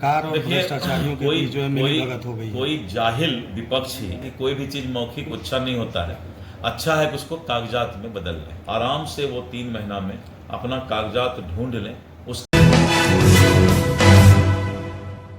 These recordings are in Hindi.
कार और भ्रष्टाचारियों के बीच जो है मिलीभगत हो गई है। कोई जाहिल विपक्षी कोई भी चीज मौखिक अच्छा नहीं होता है। अच्छा है कि उसको कागजात में बदल लें। आराम से वो 3 महीना में अपना कागजात ढूंढ लें। उस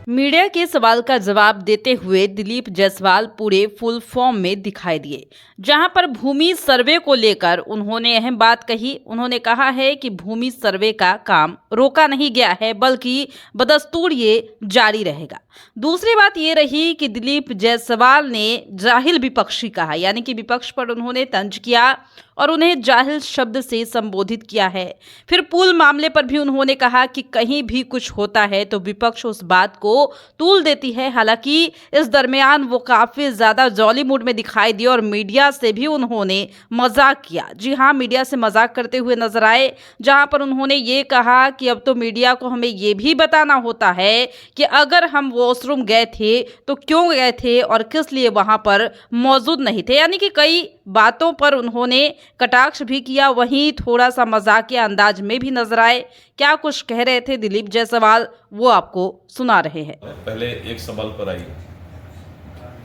मीडिया के सवाल का जवाब देते हुए दिलीप जायसवाल पूरे फुल फॉर्म में दिखाई दिए, जहां पर भूमि सर्वे को लेकर उन्होंने अहम बात कही। उन्होंने कहा है कि भूमि सर्वे का काम रोका नहीं गया है, बल्कि बदस्तूर ये जारी रहेगा। दूसरी बात ये रही कि दिलीप जायसवाल ने जाहिल विपक्षी कहा, यानी कि विपक्ष पर उन्होंने तंज किया और उन्हें जाहिल शब्द से संबोधित किया है। फिर पुल मामले पर भी उन्होंने कहा कि कहीं भी कुछ होता है तो विपक्ष उस बात को तूल देती है। हालांकि इस दरमियान वो काफी ज्यादा जॉली मूड में दिखाई दिए और मीडिया से भी उन्होंने मजाक किया। जी हाँ, मीडिया से मजाक करते हुए नजर आए, जहां पर उन्होंने ये कहा कि अब तो मीडिया को हमें ये भी बताना होता है कि अगर हम वॉशरूम गए थे तो क्यों गए थे और किस लिए वहां पर मौजूद नहीं थे। यानी कि कई बातों पर उन्होंने कटाक्ष भी किया, वहीं थोड़ा सा मजाकिया अंदाज में भी नजर आए। क्या कुछ कह रहे थे दिलीप जायसवाल, वो आपको सुना रहे हैं। पहले एक सवाल पर आई,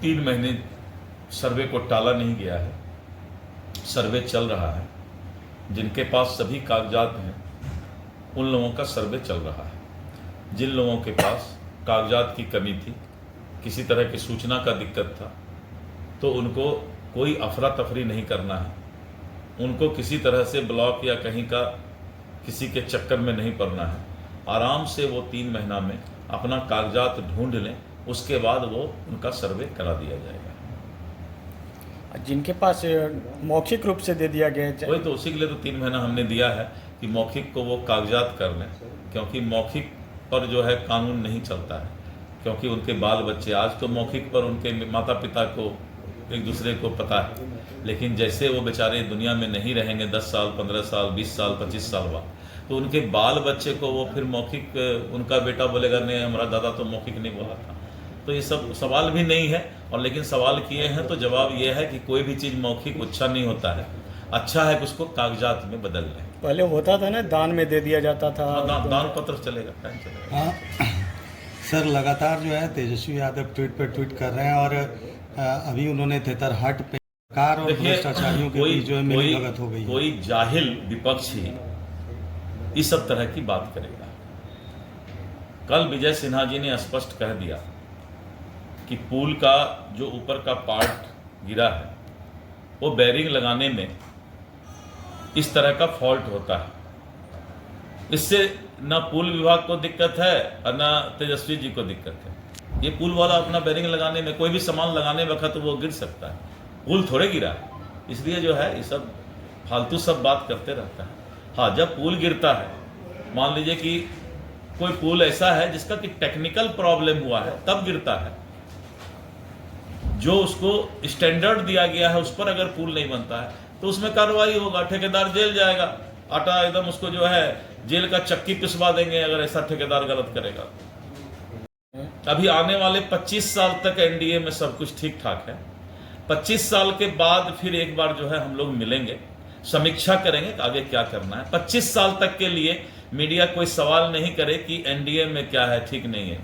3 महीने सर्वे को टाला नहीं गया है, सर्वे चल रहा है। जिनके पास सभी कागजात हैं उन लोगों का सर्वे चल रहा है। जिन लोगों के पास कागजात की कमी थी, किसी तरह की सूचना का दिक्कत था, तो उनको कोई अफरा तफरी नहीं करना है। उनको किसी तरह से ब्लॉक या कहीं का किसी के चक्कर में नहीं पड़ना है। आराम से वो 3 महीना में अपना कागजात ढूंढ लें, उसके बाद वो उनका सर्वे करा दिया जाएगा। जिनके पास मौखिक रूप से दे दिया गया वही तो, उसी के लिए तो 3 महीना हमने दिया है कि मौखिक को वो कागजात कर लें, क्योंकि मौखिक पर जो है कानून नहीं चलता है। क्योंकि उनके बाल बच्चे, आज तो मौखिक पर उनके माता पिता को एक दूसरे को पता है, लेकिन जैसे वो बेचारे दुनिया में नहीं रहेंगे 10 साल 15 साल 20 साल 25 साल बाद, तो उनके बाल बच्चे को वो फिर मौखिक, उनका बेटा बोलेगा नहीं हमारा दादा तो मौखिक नहीं बोला था। तो ये सब सवाल भी नहीं है, और लेकिन सवाल किए हैं तो जवाब ये है कि कोई भी चीज़ मौखिक अच्छा नहीं होता है। अच्छा है कि उसको कागजात में बदल लें। पहले होता था ना, दान में दे दिया जाता था। दान पत्र चलेगा, टाइम चलेगा। हाँ सर, लगातार जो है तेजस्वी यादव ट्वीट पर ट्वीट कर रहे हैं और अभी उन्होंने तेतरहट पे कार और भ्रष्टाचारियों के बीच जो है मिलीभगत हो गई है। कोई जाहिल विपक्षी इस सब तरह की बात करेगा। कल विजय सिन्हा जी ने स्पष्ट कह दिया कि पुल का जो ऊपर का पार्ट गिरा है वो बेरिंग लगाने में इस तरह का फॉल्ट होता है। इससे ना पुल विभाग को दिक्कत है और ना तेजस्वी जी को दिक्कत है। ये पुल वाला अपना बेरिंग लगाने में, कोई भी सामान लगाने वक्त वो गिर सकता है, पुल थोड़े गिरा है। इसलिए जो है ये सब फालतू सब बात करते रहता है। हाँ, जब पुल गिरता है, मान लीजिए कि कोई पुल ऐसा है जिसका कि टेक्निकल प्रॉब्लम हुआ है, तब गिरता है। जो उसको स्टैंडर्ड दिया गया है उस पर अगर पुल नहीं बनता है तो उसमें कार्रवाई होगा, ठेकेदार जेल जाएगा। आटा एकदम उसको जो है जेल का चक्की पिसवा देंगे अगर ऐसा ठेकेदार गलत करेगा। अभी आने वाले 25 साल तक एनडीए में सब कुछ ठीक ठाक है। 25 साल के बाद फिर एक बार जो है हम लोग मिलेंगे, समीक्षा करेंगे कि आगे क्या करना है। 25 साल तक के लिए मीडिया कोई सवाल नहीं करे कि एनडीए में क्या है, ठीक नहीं है।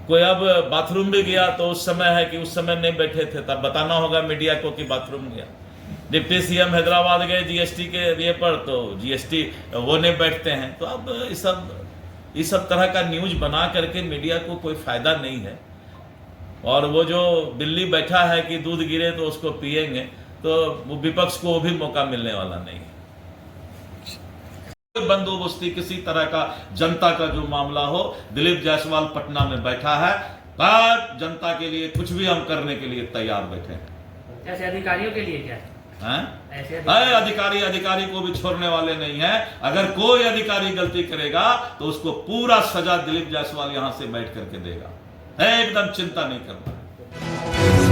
कोई अब बाथरूम भी गया तो उस समय है कि उस समय नहीं बैठे थे, तब बताना होगा मीडिया को कि बाथरूम गया। डिप्टी सीएम हैदराबाद गए जीएसटी के ये पर, तो जीएसटी वो नहीं बैठते हैं। तो अब इस सब तरह का न्यूज बना करके मीडिया को कोई फायदा नहीं है। और वो जो बिल्ली बैठा है कि दूध गिरे तो उसको पिएंगे, तो वो विपक्ष को वो भी मौका मिलने वाला नहीं है। बंदोबस्ती किसी तरह का जनता का जो मामला हो, दिलीप जायसवाल पटना में बैठा है, पर जनता के लिए कुछ भी हम करने के लिए तैयार बैठे हैं। ऐसे अधिकारियों के लिए क्या है? अधिकारी को भी छोड़ने वाले नहीं है। अगर कोई अधिकारी गलती करेगा तो उसको पूरा सजा दिलीप जायसवाल यहां से बैठ करके देगा। एकदम चिंता नहीं करना।